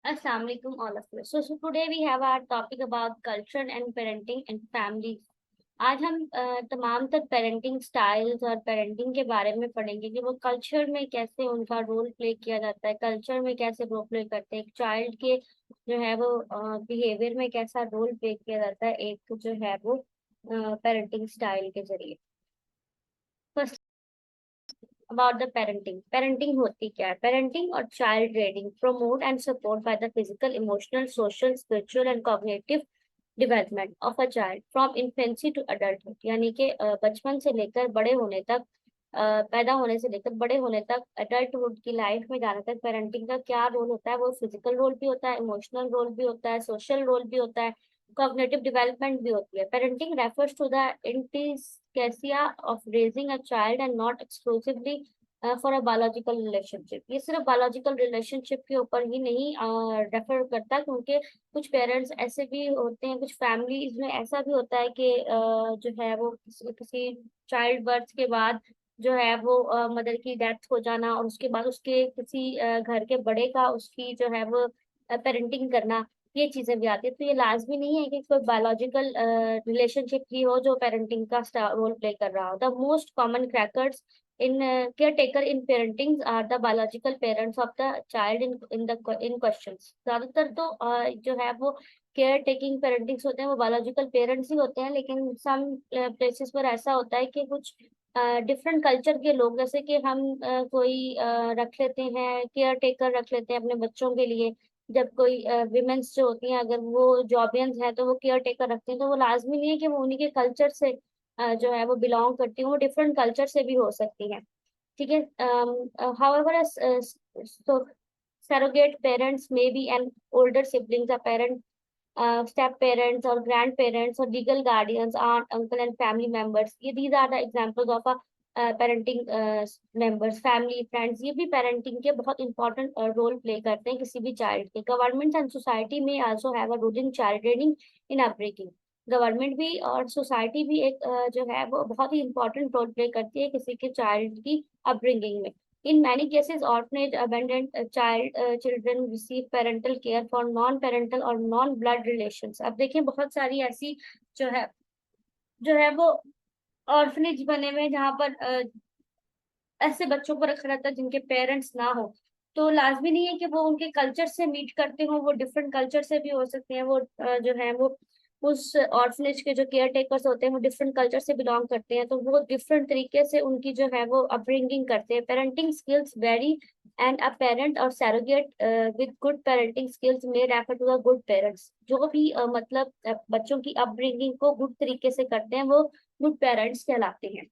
Assalamu alaikum all of you. So today we have our topic about culture and parenting and families. आज हम तमाम तर parenting styles और parenting के बारे में पढ़ेंगे कि वो कल्चर में कैसे उनका रोल प्ले किया जाता है, कल्चर में कैसे रोल प्ले करते हैं, एक चाइल्ड के जो है वो बिहेवियर में कैसा रोल प्ले किया जाता है, एक जो है वो पेरेंटिंग स्टाइल के जरिए। First about the parenting. Parenting होती क्या है? पेरेंटिंग और child rearing promote and support by the physical, emotional, social, spiritual and cognitive development of a child from infancy to adulthood, यानी कि बचपन से लेकर बड़े होने तक, पैदा होने से लेकर बड़े होने तक, अडल्टहुड की लाइफ में जाने तक पेरेंटिंग का क्या रोल होता है। वो फिजिकल रोल भी होता है, इमोशनल रोल भी होता है, सोशल रोल भी होता है, कॉग्निटिव डेवलपमेंट भी होती है। Parenting refers to the intricacies of raising a child and not exclusively for a biological relationship. ये सिर्फ बायोलॉजिकल रिलेशनशिप के ऊपर ही नहीं रेफर करता, क्योंकि कुछ पेरेंट्स ऐसे भी होते हैं, कुछ फैमिलीज में ऐसा भी होता है कि जो है वो किसी चाइल्ड बर्थ के बाद जो है वो मदर की डेथ हो जाना, और उसके बाद उसके किसी घर के बड़े का उसकी जो है वो पेरेंटिंग करना, ये चीजें भी आती है। तो ये लाजमी नहीं है कि कोई बायोलॉजिकल रिलेशनशिप ही हो जो पेरेंटिंग का रोल प्ले कर रहा हो। The most common crackers in caretaker in parenting are the biological parents of the child in questions। ज्यादातर तो जो है वो केयर टेकिंग पेरेंटिंग्स होते हैं वो बायोलॉजिकल पेरेंट्स ही होते हैं, लेकिन सम प्लेसेस पर ऐसा होता है कि कुछ डिफरेंट कल्चर के लोग, जैसे कि हम कोई रख लेते हैं, केयर टेकर रख लेते हैं अपने बच्चों के लिए। जब कोई विमेन्स जो होती हैं, अगर वो जॉबियंस हैं तो वो केयर टेकर रखती हैं, तो वो लाजमी नहीं है कि वो उन्हीं के कल्चर से जो है वो बिलोंग करती हूँ, वो डिफरेंट कल्चर से भी हो सकती है। ठीक है। However so surrogate parents may be an older siblings, a parent, step parents or grandparents or legal guardians, aunt, uncle and family members। ये these are the examples of a parenting members, family, friends। ये भी parenting के बहुत important role play करते हैं किसी भी child के। Governments and society may also have a role in child rearing in upbringing। Government भी और सोसाइटी भी एक जो है वो बहुत ही इंपॉर्टेंट रोल प्ले करती है किसी के चाइल्ड की अपब्रिंगिंग में। In many cases, orphanage, abandoned children receive parental care for non-parental or non-blood relations। अब देखिए बहुत सारी ऐसी जो है वो ऑर्फनेज बने हुए हैं जहाँ पर ऐसे बच्चों को रखा रहता है जिनके पेरेंट्स ना हो। तो लाजमी नहीं है कि वो उनके कल्चर से मीट करते हो, वो डिफरेंट कल्चर से भी हो सकते हैं। वो जो है वो उस ऑर्फनेज के जो केयर टेकर्स होते हैं वो डिफरेंट कल्चर से बिलोंग करते हैं, तो वो डिफरेंट तरीके से उनकी जो है वो अपब्रिंगिंग करते हैं। Parenting skills very and a parent or surrogate with good parenting skills में refer to the good parents. जो भी मतलब बच्चों की अपब्रिंगिंग को गुड तरीके से करते हैं वो गुड पेरेंट्स कहलाते हैं।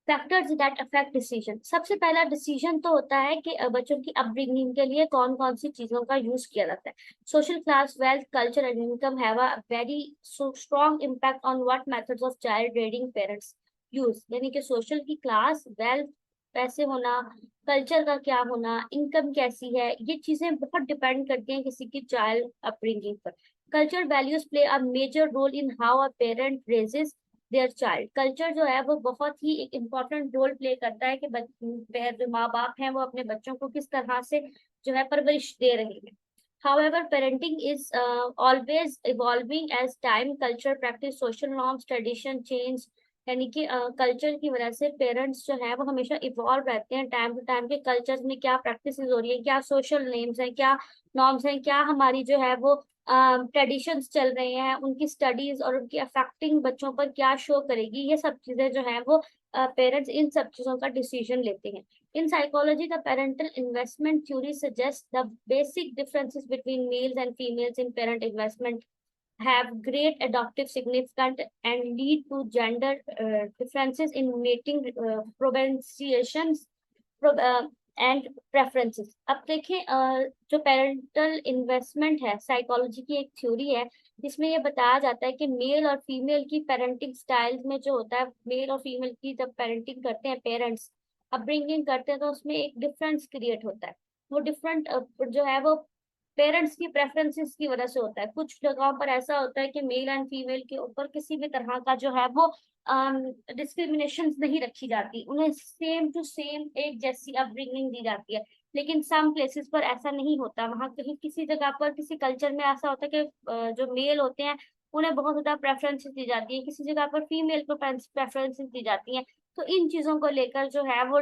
Factors that affect decision. सबसे पहला डिसीजन तो होता है कि बच्चों की अपब्रिंगिंग के लिए कौन कौन सी चीजों का यूज किया जाता है। Social class, wealth, culture and income have a very strong impact on what methods of child rearing parents use. यानी कि सोशल की क्लास, वेल्थ, पैसे होना, कल्चर का क्या होना, इनकम कैसी है, ये चीजें बहुत डिपेंड करती हैं किसी की चाइल्ड अपब्रिंगिंग पर। Culture values play a major role in how a parent raises their child. Culture जो है वो बहुत ही एक इम्पोर्टेंट रोल प्ले करता है कि जो माँ बाप हैं वो अपने बच्चों को किस तरह से जो है परवरिश दे रहे हैं। However, parenting is always evolving as time, culture, practice, social norms, tradition change। यानी कि कल्चर की वजह से पेरेंट्स जो है वो हमेशा इवॉल्व रहते हैं टाइम टू टाइम के कल्चर में, क्या प्रैक्टिस हो रही है, क्या सोशल नेम्स हैं, क्या नॉर्म्स हैं, क्या हमारी जो है वो ट्रेडिशंस चल रहे हैं, उनकी स्टडीज और उनकी अफेक्टिंग बच्चों पर क्या शो करेगी, ये सब चीजें जो है वो पेरेंट्स इन सब चीजों का डिसीजन लेते हैं। In psychology, the parental investment theory suggests the basic differences between males and females in parent investment have great adoptive significance and lead to gender differences in mating pronunciations and preferences. अब देखें जो parental investment है, psychology की एक theory है जिसमें ये बताया जाता है कि मेल और फीमेल की पेरेंटिंग स्टाइल्स में जो होता है, मेल और फीमेल की जब पेरेंटिंग करते हैं पेरेंट्स, अपब्रिंगिंग करते हैं, तो उसमें एक डिफरेंस क्रिएट होता है। वो डिफरेंट जो है वो पेरेंट्स की प्रेफरेंसेस की वजह से होता है। कुछ जगहों पर ऐसा होता है कि मेल एंड फीमेल के ऊपर किसी भी तरह का जो है वो डिस्क्रिमिनेशन नहीं रखी जाती, उन्हें सेम टू सेम एक जैसी अपब्रिंगिंग दी जाती है। लेकिन सम प्लेसेस पर ऐसा नहीं होता। वहाँ कहीं किसी जगह पर किसी कल्चर में ऐसा होता है कि जो मेल होते हैं उन्हें बहुत ज्यादा प्रेफरेंसेस दी जाती है, किसी जगह पर फीमेल को प्रेफरेंसेस दी जाती हैं। तो इन चीजों को लेकर जो है वो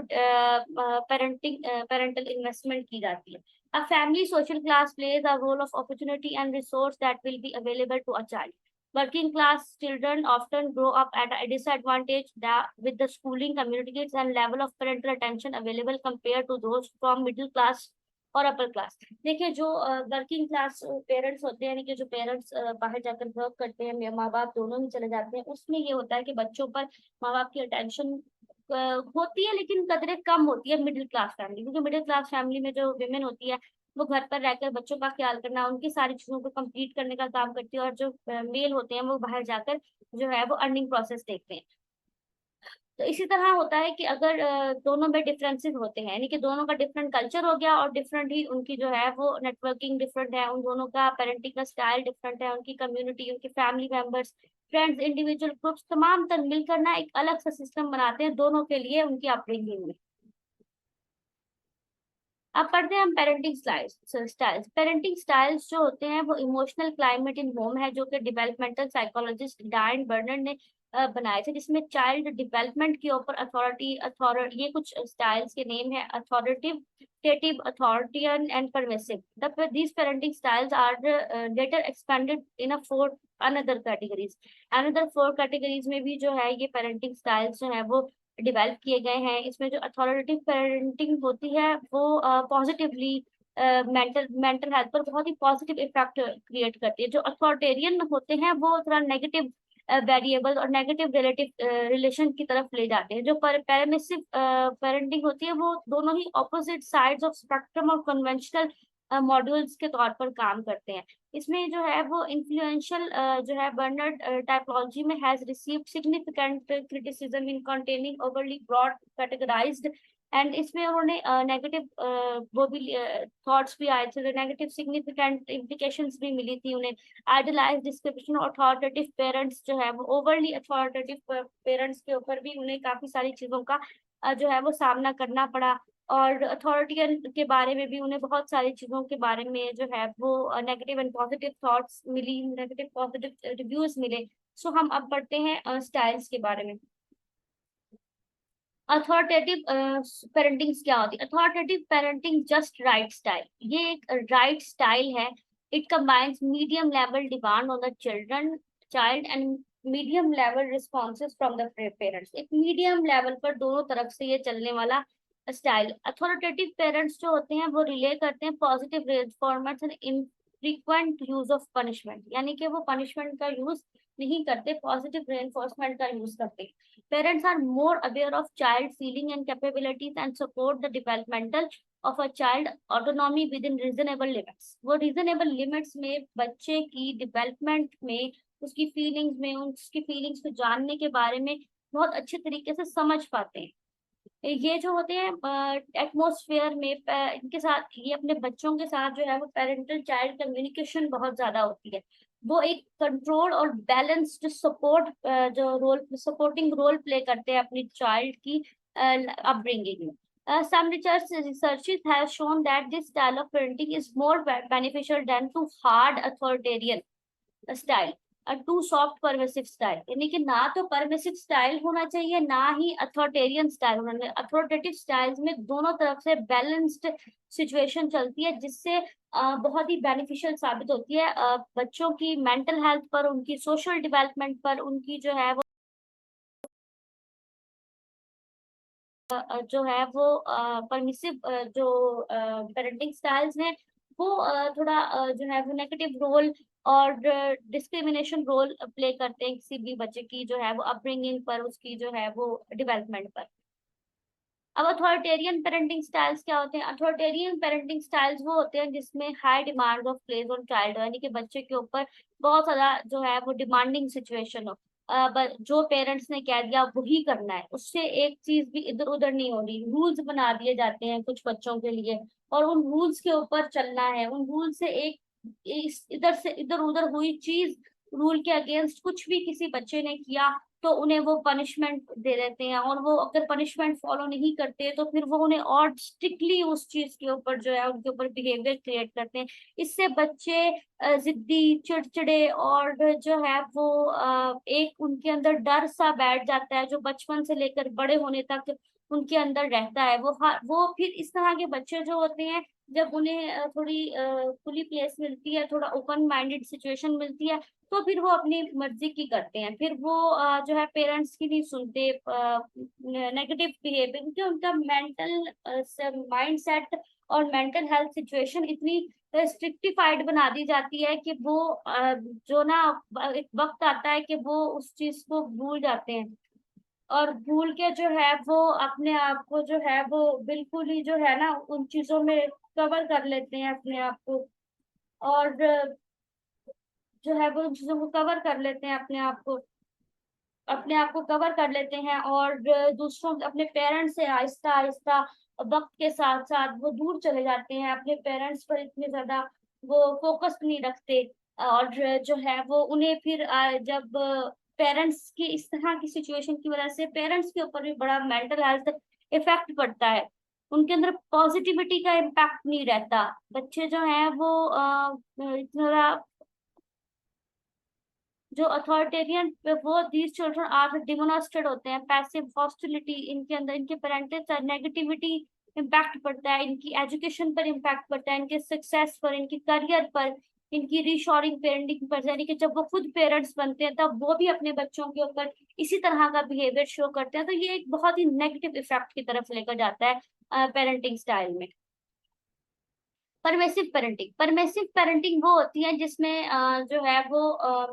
पेरेंटल इन्वेस्टमेंट की जाती है। A family social class plays a role of opportunity and resource that will be available to a child. Working class children often grow up at a disadvantage with the schooling, communities, and level of parental attention available compared to those from middle class और upper class. देखिए जो working class parents होते हैं, यानी कि जो parents बाहर जाकर वर्क करते हैं, माँ बाप दोनों ही चले जाते हैं, उसमें ये होता है कि बच्चों पर माँ बाप की अटेंशन होती है, लेकिन कदरें कम होती है मिडिल क्लास फैमिली, क्योंकि मिडिल क्लास फैमिली में जो विमेन होती है वो घर पर रहकर बच्चों का ख्याल करना, उनकी सारी चीजों को कंप्लीट करने का काम करती है, और जो मेल होते हैं वो बाहर जाकर जो है वो अर्निंग प्रोसेस देखते हैं। तो इसी तरह होता है कि अगर दोनों में डिफरेंसेस होते हैं, यानी कि दोनों का डिफरेंट कल्चर हो गया और डिफरेंट ही उनकी जो है वो नेटवर्किंग डिफरेंट है, उन दोनों का पेरेंटिंग का स्टाइल डिफरेंट है, उनकी कम्युनिटी, उनकी family members, friends, individual groups, तमाम तर मिलकर ना एक अलग सा सिस्टम बनाते हैं दोनों के लिए उनकी अपब्रिंगिंग में। अब पढ़ते हैं हम पेरेंटिंग स्टाइल्स। पेरेंटिंग स्टाइल्स जो होते हैं वो इमोशनल क्लाइमेट इन होम है, जो कि डेवलपमेंटल साइकोलॉजिस्ट डायन बर्नर्ड ने बनाए थे, जिसमें चाइल्ड डेवलपमेंट के ऊपर अथॉरिटी ये कुछ स्टाइल्स के नेम है: authoritative, authoritarian and permissive. These parenting styles are later expanded in a four another categories. Another four categories में भी जो है ये पेरेंटिंग स्टाइल्स जो है वो डिवेल्प किए गए हैं। इसमें जो अथॉरिटेटिव पेरेंटिंग होती है वो पॉजिटिवली मेंटल हेल्थ पर बहुत ही पॉजिटिव इफेक्ट क्रिएट करती है। जो अथॉरिटेरियन होते हैं वो थोड़ा नेगेटिव वेरिएबल और नेगेटिव रिलेशन की तरफ ले जाते हैं। जो परमिसिव पेरेंटिंग होती है वो दोनों ही opposite sides of spectrum of conventional modules के तौर पर काम करते हैं। इसमें जो है वो इन्फ्लुएंशियल जो है बर्नर्ड टाइपोलॉजी में has received significant criticism in containing overly broad categorized, and इसमें उन्होंने नेगेटिव वो भी थॉट्स भी आए थे, नेगेटिव सिग्निफिकेंट इम्प्लीकेशंस भी मिली थी उन्हें। आइडियलाइज डिस्क्रिप्शन अथॉरिटेटिव पेरेंट्स जो है वो ओवरली अथॉरिटेटिव पेरेंट्स के ऊपर भी उन्हें काफी सारी चीजों का जो है वो सामना करना पड़ा, और अथॉरिटियन के बारे में भी उन्हें बहुत सारी चीजों के बारे में जो है वो नेगेटिव एंड पॉजिटिव थॉट्स मिली, नेगेटिव पॉजिटिव रिव्यूज मिले। सो हम अब पढ़ते हैं स्टाइल्स के बारे में। अथॉरिटेटिव पेरेंटिंग क्या होती है? Authoritative parenting just right style, ये एक राइट स्टाइल है। It combines medium level demand on the child and medium level responses from the parents. एक मीडियम लेवल पर दोनों तरफ से ये चलने वाला स्टाइल। अथॉरिटेटिव पेरेंट्स जो होते हैं वो रिले करते हैं positive response and infrequent use of punishment, यानी कि वो पनिशमेंट का यूज नहीं करते, पॉजिटिव रेनफोर्समेंट का यूज करते हैं। Parents are more aware of child feeling and capabilities and support the developmental of a child autonomy within reasonable limits। वो reasonable limits में बच्चे की development में, उसकी feelings में, उसकी feelings को जानने के बारे में बहुत अच्छे तरीके से समझ पाते हैं। ये जो होते हैं एटमोसफेयर में इनके साथ, ये अपने बच्चों के साथ जो है वो पेरेंटल चाइल्ड कम्युनिकेशन बहुत ज्यादा होती है। वो एक कंट्रोल और बैलेंस्ड सपोर्ट जो रोल सपोर्टिंग रोल प्ले करते हैं अपनी चाइल्ड की अपब्रिंगिंग में। Some researches have shown that this style of parenting is more beneficial than to hard authoritarian style, to soft permissive style. यानी कि ना तो परमिसिव स्टाइल होना चाहिए, ना ही अथॉरिटेरियन स्टाइल होना चाहिए। अथॉरिटेटिव स्टाइल्स में दोनों तरफ से बैलेंस्ड सिचुएशन चलती है, जिससे बहुत ही बेनिफिशियल साबित होती है बच्चों की मेंटल हेल्थ पर, उनकी सोशल डेवलपमेंट पर, उनकी जो है वो जो है वो परमिसिव जो पेरेंटिंग स्टाइल्स हैं वो थोड़ा जो है वो नेगेटिव रोल और डिस्क्रिमिनेशन रोल प्ले करते हैं किसी भी बच्चे की जो है वो अपब्रिंगिंग पर, उसकी जो है वो डेवलपमेंट पर। अब अथॉरिटेरियन पेरेंटिंग स्टाइल्स क्या होते हैं? अथॉरिटेरियन पेरेंटिंग स्टाइल्स वो होते हैं जिसमें high demand of place on child, यानी कि बच्चे के ऊपर बहुत ज्यादा जो है वो डिमांडिंग सिचुएशन हो। जो पेरेंट्स ने कह दिया वही करना है, उससे एक चीज भी इधर उधर नहीं हो रही। रूल्स बना दिए जाते हैं कुछ बच्चों के लिए, और उन रूल्स के ऊपर चलना है। उन रूल से एक इधर से इधर उधर हुई चीज रूल के अगेंस्ट कुछ भी किसी बच्चे ने किया तो उन्हें वो पनिशमेंट दे देते हैं, और वो अगर पनिशमेंट फॉलो नहीं करते तो फिर वो उन्हें और स्ट्रिक्टली उस चीज के ऊपर जो है उनके ऊपर बिहेवियर क्रिएट करते हैं। इससे बच्चे जिद्दी, चिड़चिड़े, और जो है वो एक उनके अंदर डर सा बैठ जाता है जो बचपन से लेकर बड़े होने तक उनके अंदर रहता है। वो फिर इस तरह के बच्चे जो होते हैं, जब उन्हें थोड़ी खुली प्लेस मिलती है, थोड़ा ओपन माइंडेड सिचुएशन मिलती है, तो फिर वो अपनी मर्जी की करते हैं। फिर वो जो है पेरेंट्स की नहीं सुनते, नेगेटिव बिहेवियर, क्योंकि उनका मेंटल माइंड सेट और मेंटल हेल्थ सिचुएशन इतनी स्ट्रिक्टिफाइड बना दी जाती है कि वो जो ना एक वक्त आता है कि वो उस चीज को भूल जाते हैं, और भूल के जो है वो अपने आप को जो है वो बिल्कुल ही जो है ना उन चीजों में कवर कर लेते हैं अपने आप को, और जो है वो उन चीजों को कवर कर लेते हैं अपने आप को कवर कर लेते हैं, और दूसरों अपने पेरेंट्स से आहिस्ता आहिस्ता वक्त के साथ साथ वो दूर चले जाते हैं। अपने पेरेंट्स पर इतने ज्यादा वो फोकस नहीं रखते, और जो है वो उन्हें फिर जब पेरेंट्स की इस तरह की सिचुएशन की वजह से पेरेंट्स के ऊपर भी बड़ा मेंटल हेल्थ इफेक्ट पड़ता है। उनके अंदर पॉजिटिविटी का इम्पैक्ट नहीं रहता। बच्चे जो हैं वो थोड़ा जो अथॉरिटेरियन, वो दीज चिल्ड्रन आर डिमोनस्ट्रेट होते हैं, पैसिव हॉस्टिलिटी इनके अंदर, इनके पेरेंटल नेगेटिविटी इम्पैक्ट पड़ता है, इनकी एजुकेशन पर इम्पैक्ट पड़ता है, इनके सक्सेस पर, इनकी करियर पर, इनकी रीशोरिंग पेरेंटिंग पर, यानी कि जब वो खुद पेरेंट्स बनते हैं तब वो भी अपने बच्चों के ऊपर इसी तरह का बिहेवियर शो करते हैं। तो ये एक बहुत ही नेगेटिव इफेक्ट की तरफ लेकर जाता है पेरेंटिंग स्टाइल में। परमेसिव पेरेंटिंग वो होती है जिसमें जो है वो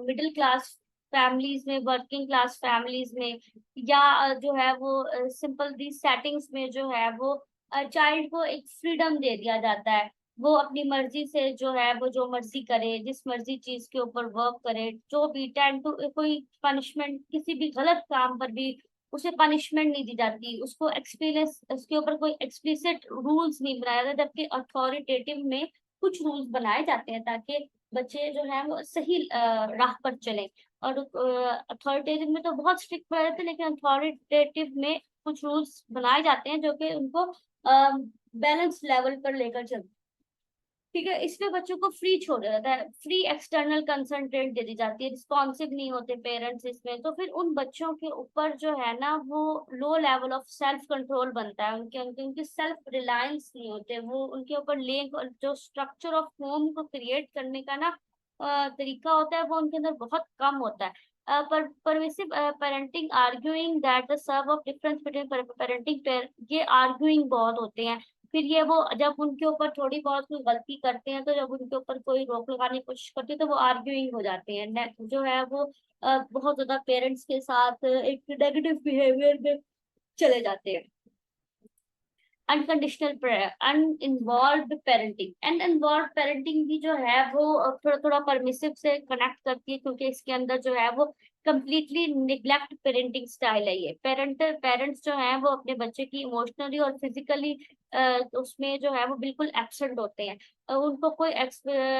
मिडिल क्लास फैमिलीज में, वर्किंग क्लास फैमिलीज में, या जो है वो सिंपल दी सेटिंग्स में जो है वो चाइल्ड को एक फ्रीडम दे दिया जाता है। वो अपनी मर्जी से जो है वो जो मर्जी करे, जिस मर्जी चीज के ऊपर वर्क करे, जो भी टेन टू कोई पनिशमेंट, किसी भी गलत काम पर भी उसे पनिशमेंट नहीं दी जाती, उसको एक्सपीरियंस, उसके ऊपर कोई एक्सप्लिसिट रूल्स नहीं बनाया जाता, जबकि अथॉरिटेटिव में कुछ रूल्स बनाए जाते हैं ताकि बच्चे जो है वो सही राह पर चलें। और अथॉरिटेटिव में तो बहुत स्ट्रिक्ट बनाए जाते हैं, लेकिन अथॉरिटेटिव में कुछ रूल्स बनाए जाते हैं जो कि उनको बैलेंस लेवल पर लेकर चलते। ठीक है, इसमें बच्चों को फ्री छोड़ा जाता है, फ्री एक्सटर्नल कंसंट्रेट दे दी जाती है, रिस्पॉन्सिव नहीं होते पेरेंट्स इसमें, तो फिर उन बच्चों के ऊपर जो है ना वो low level of self control बनता है, उनके उनके उनके सेल्फ रिलायंस नहीं होते, वो उनके ऊपर लिंक और जो स्ट्रक्चर ऑफ होम को क्रिएट करने का ना तरीका होता है वो उनके अंदर बहुत कम होता है। पर permissive parenting arguing that the serve of difference between parenting, ये आर्ग्यूइंग बहुत होते हैं। फिर ये वो जब उनके ऊपर थोड़ी बहुत कोई गलती करते हैं, तो जब उनके ऊपर कोई रोक लगाने की कोशिश करती है तो वो आर्ग्यूइंग हो जाते हैं, जो है वो बहुत ज्यादा पेरेंट्स के साथ एक नेगेटिव बिहेवियर में चले जाते हैं। Unconditional uninvolved parenting, and involve parenting भी जो है वो थोड़ा थोड़ा परमिसिव से कनेक्ट करती है, क्योंकि इसके अंदर जो है वो कंप्लीटली निग्लेक्ट पेरेंटिंग स्टाइल है। ये पेरेंट्स जो हैं वो अपने बच्चे की इमोशनली और फिजिकली उसमें जो है वो बिल्कुल एब्सेंट होते हैं। उनको कोई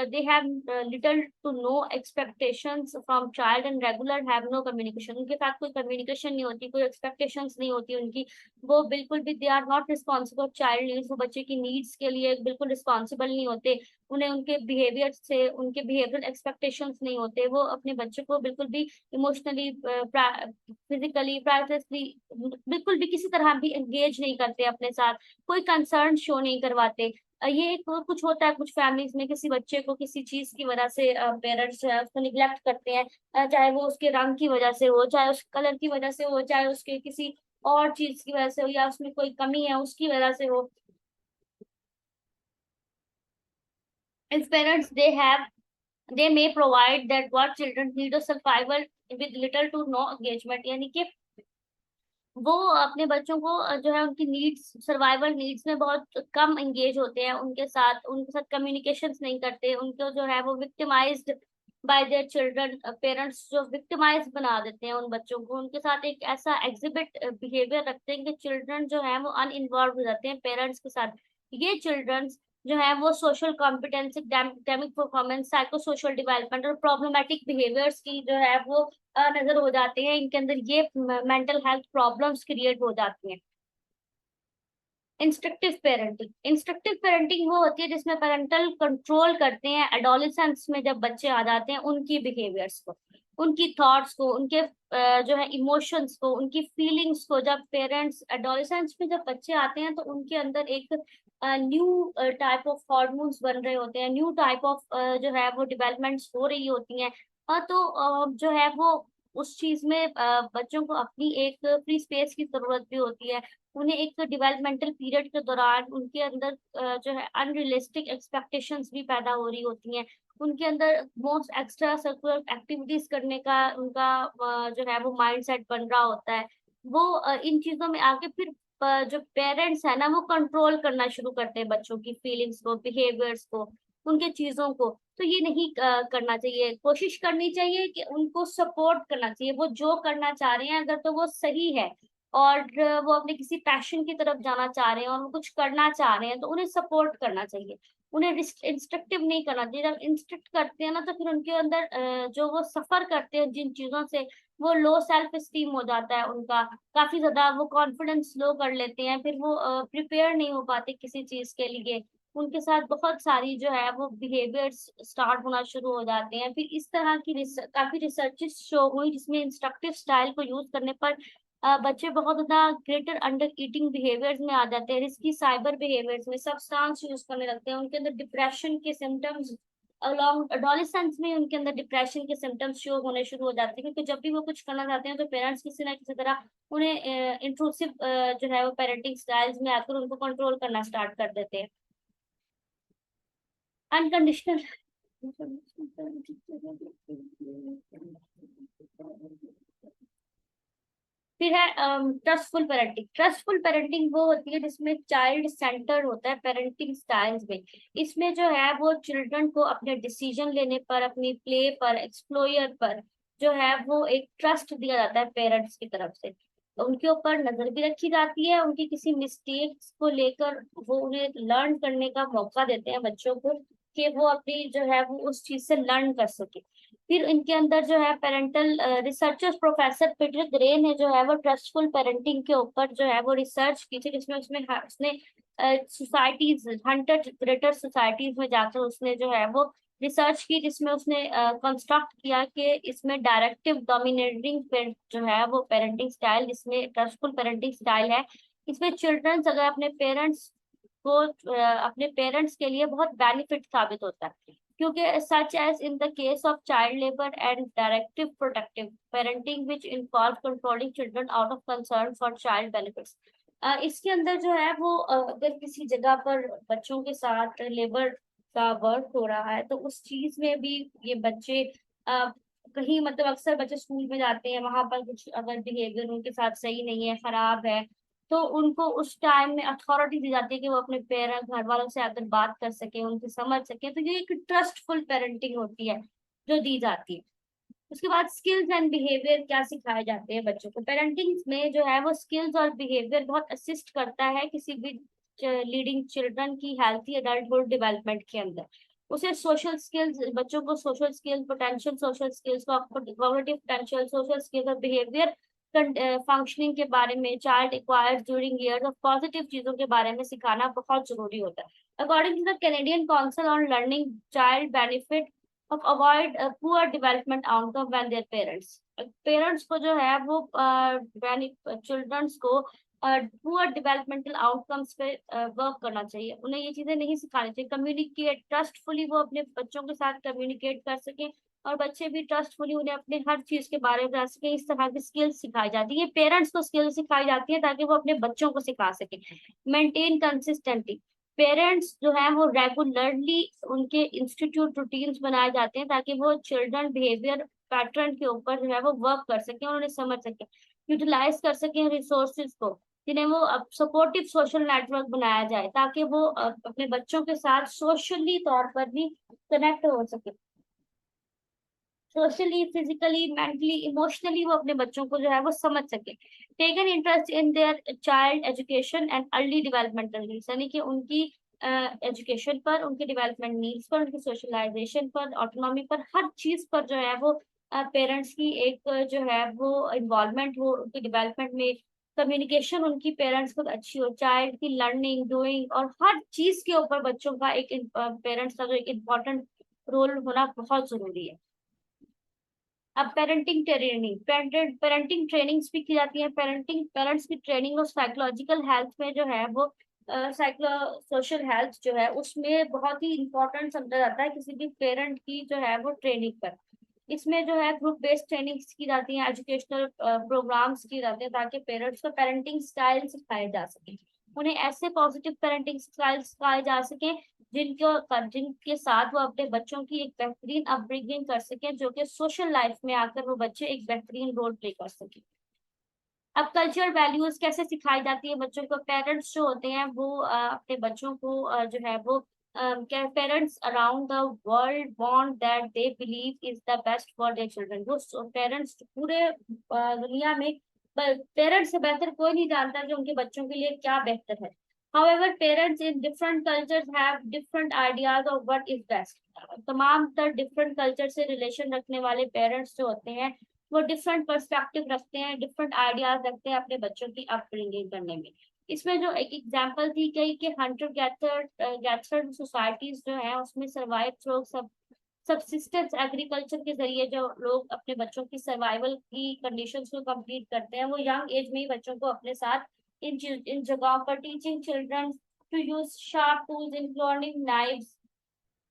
they have little to no expectations from child and regular have no communication, उनके साथ कोई कम्युनिकेशन नहीं होती, कोई एक्सपेक्टेशंस नहीं होती उनकी। वो बिल्कुल भी they are not responsible child needs, वो बच्चे की नीड्स के लिए बिल्कुल रिस्पॉन्सिबल नहीं होते। उन्हें उनके बिहेवियर से उनके बिहेवियरल एक्सपेक्टेशंस नहीं होते। वो अपने बच्चे को बिल्कुल भी इमोशनली, फिजिकली, प्राइवेटली बिल्कुल भी किसी तरह भी एंगेज नहीं करते अपने साथ, कोई कंसर्न शो नहीं करवाते। ये कुछ होता है कुछ फैमिलीज में, किसी बच्चे को किसी चीज की वजह से पेरेंट्स जो है उसको निग्लेक्ट करते हैं, चाहे वो उसके रंग की वजह से हो, चाहे उसके कलर की वजह से हो, चाहे उसके किसी और चीज की वजह से हो, या उसमें कोई कमी है उसकी वजह से हो। If parents they may provide that what children need a survival with little to no engagement, यानी कि वो अपने बच्चों को जो है उनकी नीड्स, सर्वाइवल नीड्स में बहुत कम एंगेज होते हैं, उनके साथ कम्युनिकेशंस नहीं करते, उनको जो है वो victimised bye their children, parents जो विक्टिमाइज बना देते हैं उन बच्चों को, उनके साथ एक ऐसा एग्जिबिट बिहेवियर रखते हैं कि चिल्ड्रन जो है वो अनइन्वॉल्व हो जाते हैं पेरेंट्स के साथ। ये चिल्ड्रन जो है वो social competence, academic performance, psycho social development और प्रॉब्लमेटिक बिहेवियर्स की जो है वो नजर हो जाते हैं। इनके अंदर ये मेंटल हेल्थ प्रॉब्लम्स क्रिएट हो जाती हैं। इंस्ट्रक्टिव पेरेंटिंग वो होती है जिसमें पेरेंटल कंट्रोल करते हैं एडोलेसेंस में, जब बच्चे आ जाते हैं उनकी बिहेवियर्स को, उनकी थॉट्स को, उनके जो है इमोशंस को, उनकी फीलिंग्स को। जब पेरेंट्स एडोलेसेंस में जब बच्चे आते हैं तो उनके अंदर एक न्यू टाइप ऑफ हॉर्मोन्स बन रहे होते हैं, न्यू टाइप ऑफ जो है वो डेवलपमेंट्स हो रही होती हैं। तो जो है वो उस चीज में बच्चों को अपनी एक फ्री स्पेस की जरूरत भी होती है। उन्हें एक डेवलपमेंटल पीरियड के दौरान उनके अंदर जो है अनरियलिस्टिक एक्सपेक्टेशंस भी पैदा हो रही होती हैं। उनके अंदर मोस्ट एक्स्ट्रा सर्कुलर एक्टिविटीज करने का उनका जो है वो माइंडसेट बन रहा होता है। वो इन चीजों में आके फिर जो पेरेंट्स है ना वो कंट्रोल करना शुरू करते हैं बच्चों की फीलिंग्स को, बिहेवियर्स को, उनके चीजों को। तो ये नहीं करना चाहिए। कोशिश करनी चाहिए कि उनको सपोर्ट करना चाहिए। वो जो करना चाह रहे हैं अगर तो वो सही है और वो अपने किसी पैशन की तरफ जाना चाह रहे हैं और वो कुछ करना चाह रहे हैं तो उन्हें सपोर्ट करना चाहिए। उन्हें इंस्ट्रक्टिव नहीं करना चाहिए। जब इंस्ट्रक्ट करते हैं ना तो फिर उनके अंदर जो वो सफर करते हैं जिन चीजों से, वो लो सेल्फ स्टीम हो जाता है उनका, काफी ज्यादा वो कॉन्फिडेंस लो कर लेते हैं, फिर वो प्रिपेयर नहीं हो पाते किसी चीज के लिए। उनके साथ बहुत सारी जो है वो बिहेवियर्स स्टार्ट होना शुरू हो जाते हैं। फिर इस तरह की काफी रिसर्चेस शो हुई जिसमें इंस्ट्रक्टिव स्टाइल को यूज करने पर बच्चे बहुत ज्यादा ग्रेटर अंडर ईटिंग बिहेवियर्स में आ जाते हैं, रिस्की साइबर बिहेवियर्स में, सब्सटेंस यूज करने लगते हैं। उनके अंदर डिप्रेशन के सिम्टम्स अलॉन्ग एडोलेसेंस में उनके अंदर डिप्रेशन के सिम्टम्स शो होने शुरू हो जाते हैं, क्योंकि जब भी वो कुछ करना चाहते हैं तो पेरेंट्स किसी ना किसी तरह उन्हें इंट्रूसिव जो है वो पेरेंटिंग स्टाइल्स में आकर उनको कंट्रोल करना स्टार्ट कर देते हैं। अनकंडीशनल फिर है ट्रस्टफुल पेरेंटिंग। ट्रस्टफुल पेरेंटिंग वो होती है जिसमें चाइल्ड सेंटर होता है पेरेंटिंग स्टाइल्स में। इसमें जो है वो चिल्ड्रन को अपने डिसीजन लेने पर, अपनी प्ले पर, एक्सप्लोयर पर जो है वो एक ट्रस्ट दिया जाता है पेरेंट्स की तरफ से। तो उनके ऊपर नजर भी रखी जाती है, उनकी किसी मिस्टेक्स को लेकर वो उन्हें लर्न करने का मौका देते हैं बच्चों को, कि वो अपनी जो है वो उस चीज से लर्न कर सके। फिर इनके अंदर जो है parental researchers professor Peter grey ने जो है वो ट्रस्टफुल पेरेंटिंग के ऊपर जो है वो रिसर्च की थी, जिसमें उसने सोसाइटीज, 100 ग्रेटर सोसाइटीज में जाकर उसने जो है वो रिसर्च की, जिसमें उसने कंस्ट्रक्ट किया कि इसमें डायरेक्टिव डोमिनेटिंग जो है वो पेरेंटिंग स्टाइल, जिसमें ट्रस्टफुल पेरेंटिंग स्टाइल है, इसमें चिल्ड्रंस अगर अपने पेरेंट्स को अपने पेरेंट्स के लिए बहुत बेनिफिट साबित होता है, क्योंकि such as in the case of child labor and directive protective parenting which involve controlling children out of concern for child benefits। इसके अंदर जो है वो अगर किसी जगह पर बच्चों के साथ लेबर का वर्क हो रहा है तो उस चीज में भी ये बच्चे कहीं, मतलब अक्सर बच्चे स्कूल में जाते हैं, वहां पर कुछ अगर बिहेवियर उनके साथ सही नहीं है, खराब है, तो उनको उस टाइम में अथॉरिटी दी जाती है कि वो अपने पेरेंट्स, घर वालों से आकर बात कर सके, उनसे समझ सके। तो ये एक ट्रस्टफुल पेरेंटिंग होती है जो दी जाती है। उसके बाद स्किल्स एंड बिहेवियर क्या सिखाए जाते हैं बच्चों को। पेरेंटिंग में जो है वो स्किल्स और बिहेवियर बहुत असिस्ट करता है किसी भी लीडिंग चिल्ड्रन की हेल्थी एडल्टहुड डेवलपमेंट के अंदर। उसे सोशल स्किल्स, बच्चों को social skills, potential social skills, cognitive potential, social skills और बिहेवियर फंक्शनिंग के बारे में, child acquires during years of positive चीजों के बारे में सिखाना बहुत जरूरी होता है। According to the Canadian council on learning, child benefit of avoid poor development outcome when their parents को जो है वो चिल्ड्रंस को पुअर डेवलपमेंटल आउटकम्स पे वर्क करना चाहिए। उन्हें ये चीजें नहीं सिखानी चाहिए। कम्युनिकेट ट्रस्टफुली, वो अपने बच्चों के साथ कम्युनिकेट कर सके और बच्चे भी ट्रस्टफुली उन्हें अपने हर चीज के बारे में बता सके। इस तरह की स्किल्स सिखाई जाती है, पेरेंट्स को स्किल्स सिखाई जाती है ताकि वो अपने बच्चों को सिखा सके। मेंटेन कंसिस्टेंटी, पेरेंट्स जो है वो रेगुलरली उनके इंस्टीट्यूट रूटीन्स बनाए जाते हैं ताकि वो चिल्ड्रन बिहेवियर पैटर्न के ऊपर जो है वो वर्क कर सके और उन्हें समझ सके, यूटिलाइज कर सके रिसोर्सेज को, जिन्हें वो सपोर्टिव सोशल नेटवर्क बनाया जाए ताकि वो अपने बच्चों के साथ सोशली तौर पर भी कनेक्ट हो सके। सोशली, फिजिकली, मेंटली, इमोशनली वो अपने बच्चों को जो है वो समझ सके। Take an interest in their child education and early developmental needs, यानी कि उनकी एजुकेशन पर, उनके डेवलपमेंट नीड्स पर, उनकी सोशलाइजेशन पर, ऑटोनॉमी पर, हर चीज पर जो है वो पेरेंट्स की एक जो है वो इन्वॉल्वमेंट हो उनकी डेवलपमेंट में, कम्युनिकेशन उनकी पेरेंट्स को अच्छी हो, चाइल्ड की लर्निंग डूइंग और हर चीज के ऊपर बच्चों का एक पेरेंट्स का जो एक इम्पोर्टेंट रोल होना बहुत जरूरी है। अब पेरेंटिंग ट्रेनिंग, पेरेंटिंग ट्रेनिंग्स भी की जाती है। पेरेंट्स की ट्रेनिंग और साइकोलॉजिकल हेल्थ में जो है वो साइको सोशल हेल्थ जो है उसमें बहुत ही इंपॉर्टेंट समझा जाता है किसी भी पेरेंट की जो है वो ट्रेनिंग पर। इसमें जो है ग्रुप बेस्ड ट्रेनिंग्स की जाती हैं, एजुकेशनल प्रोग्राम्स की जाते हैं ताकि पेरेंट्स को पेरेंटिंग स्टाइल सिखाए जा सके, उन्हें ऐसे पॉजिटिव पेरेंटिंग स्टाइल सिखाए जा सके जिनके साथ वो अपने बच्चों की एक बेहतरीन अपब्रिंगिंग कर सके, जो कि सोशल लाइफ में आकर वो बच्चे एक बेहतरीन रोल प्ले कर सके। अब कल्चर वैल्यूज कैसे सिखाई जाती है बच्चों को? पेरेंट्स जो होते हैं वो अपने बच्चों को जो है वो क्या, parents around the world want that they believe is the best for their children. वो पेरेंट्स पूरे दुनिया में पेरेंट्स से बेहतर कोई नहीं जानता कि उनके बच्चों के लिए क्या बेहतर है। However, parents in different cultures have different ideas of what is best. तमाम तर डिफरेंट कल्चर से रिलेशन रखने वाले पेरेंट्स जो होते हैं वो डिफरेंट पर्सपेक्टिव रखते हैं, डिफरेंट आइडियाज रखते हैं अपने बच्चों की अपब्रिंगिंग करने में। इसमें जो एक एग्जांपल थी कही कि हंटर गैथर सोसाइटीज जो है उसमें सर्वाइव थ्रू सबसिस्टेंस एग्रीकल्चर के जरिए जो लोग अपने बच्चों की सर्वाइवल की कंडीशंस को कंप्लीट करते हैं, वो यंग एज में ही बच्चों को अपने साथ इन जगहों पर teaching children to use sharp tools including knives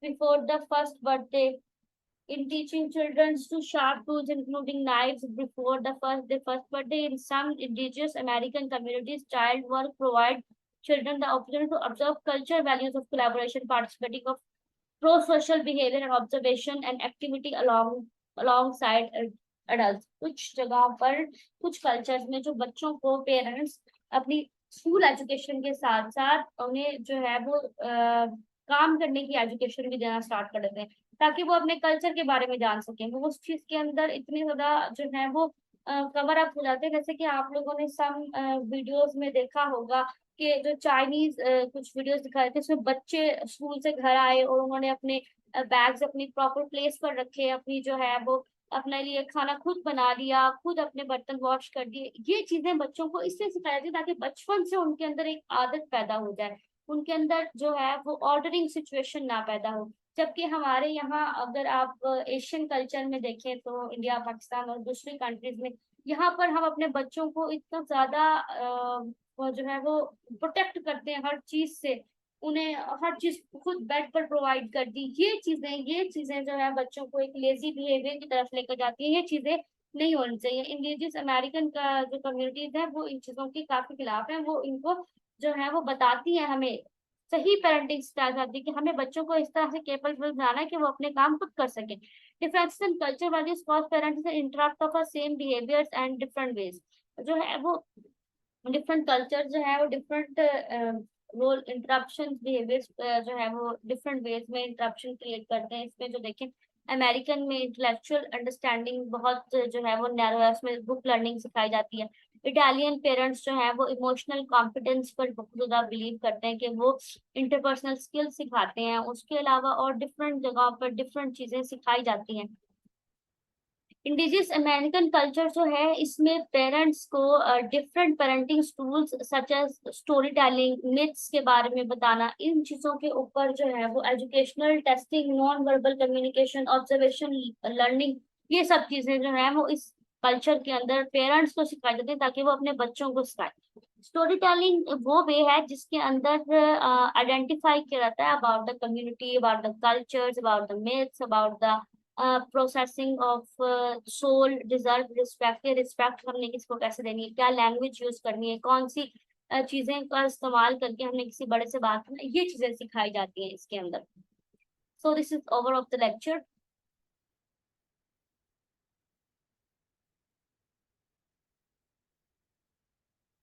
before the first birthday, in teaching children to sharp tools including knives before their first birthday. In some indigenous American communities, child work provide children the opportunity to observe culture values of collaboration, participating of pro-social behavior and observation and activity alongside adults. कुछ जगहों पर कुछ cultures में जो बच्चों को parents अपनी school education के साथ साथ उन्हें जो है वो काम करने की एजुकेशन भी देना स्टार्ट कर देते हैं ताकि वो अपने कल्चर के बारे में जान सकें। वो उस चीज के अंदर इतने ज्यादा जो है वो कवर अप हो जाते हैं, जैसे कि आप लोगों ने सम वीडियोस में देखा होगा कि जो चाइनीज कुछ वीडियोस दिखाए थे उसमें बच्चे स्कूल से घर आए और उन्होंने अपने बैग्स अपनी प्रॉपर प्लेस पर रखे, अपनी जो है वो अपने लिए खाना खुद बना लिया, खुद अपने बर्तन वॉश कर दिए। ये चीजें बच्चों को इसलिए सिखाई जाती है ताकि बचपन से उनके अंदर एक आदत पैदा हो जाए, उनके अंदर जो है वो ऑर्डरिंग सिचुएशन ना पैदा हो। जबकि हमारे यहाँ अगर आप एशियन कल्चर में देखें तो इंडिया, पाकिस्तान और दूसरी कंट्रीज में यहाँ पर हम अपने बच्चों को इतना ज्यादा वो जो है वो प्रोटेक्ट करते हैं हर चीज से, उन्हें हर चीज खुद बेड पर प्रोवाइड कर दी। ये चीजें जो है बच्चों को एक लेजी बिहेवियर की तरफ लेकर जाती है। ये चीजें नहीं होनी चाहिए। इंडिजियस अमेरिकन का जो कम्युनिटीज है वो इन चीजों के काफी खिलाफ है। वो इनको जो है वो बताती है हमें सही पेरेंटिंग स्टाइल आती है कि हमें बच्चों को इस तरह से केपेबल बनाना है कि वो अपने काम खुद कर सके। Difference in culture values cause parents interrupt of same behaviours and different ways. जो है वो डिफरेंट कल्चर जो है वो डिफरेंट रोल इंटरप्शन बिहेवियर्स जो है वो डिफरेंट वेज में इंटरप्शन क्रिएट करते हैं। इसमें जो देखें अमेरिकन में इंटेलेक्चुअल अंडरस्टैंडिंग बहुत जो है वो नैरो है, उसमें बुक लर्निंग सिखाई जाती है। इटालियन पेरेंट्स जो है वो इमोशनल कॉम्पिटेंस पर बहुत ज्यादा बिलीव करते हैं कि वो इंटरपर्सनल स्किल सिखाते हैं। उसके अलावा और डिफरेंट जगहों पर डिफरेंट चीजें सिखाई जाती हैं। इंडिजियस अमेरिकन कल्चर जो है इसमें पेरेंट्स को different parenting tools such as story telling, myths के बारे में बताना, इन चीजों के ऊपर जो है वो educational testing, non verbal communication, observation learning, ये सब चीजें जो है वो इस कल्चर के अंदर पेरेंट्स को सिखाई जाती है ताकि वो अपने बच्चों को सिखाए। स्टोरी टेलिंग वो वे है जिसके अंदर आइडेंटिफाई किया जाता है about the community, about the cultures, about the myths, about the processing of soul, deserve respect, respect हमने किसको कैसे देनी है, क्या लैंग्वेज यूज करनी है, कौन सी चीजें का इस्तेमाल करके हमने किसी बड़े से बात करना, ये चीजें सिखाई जाती हैं इसके अंदर। So this is over of the lecture.